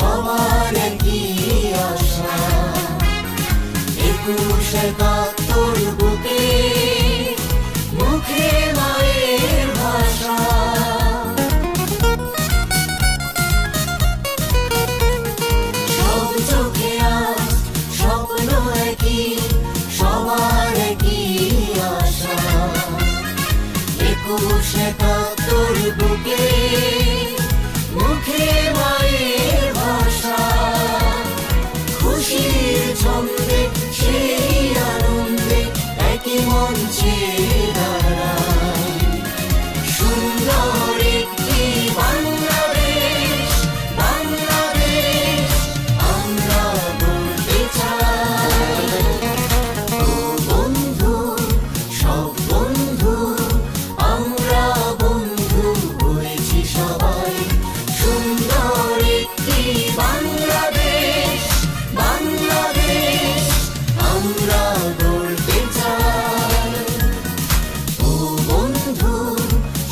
সবার কি আশা, ২১-৭১ বুকে মুখে মায়ের ভাষা। সব চোখে আজ স্বপ্ন একই, সবার কি আশা, ২১-৭১ বুকে মুখে মায়ের ভাষা। খুশির ছন্দে সেই আনন্দে একই মঞ্চে দাঁড়াই, সুন্দর একটি বাংলাদেশ, বাংলাদেশ আমরা বলতে চাই। ও বন্ধু, সব বন্ধু আমরা বন্ধু হয়েছি সবাই, সুন্দর একটি বাংলাদেশ, বাংলাদেশ আমরা গড়তে চাই। ও বন্ধু,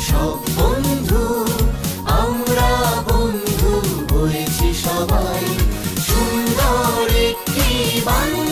সব বন্ধু আমরা বন্ধু হয়েছি সবাই, সুন্দর একটি বাংলাদেশ।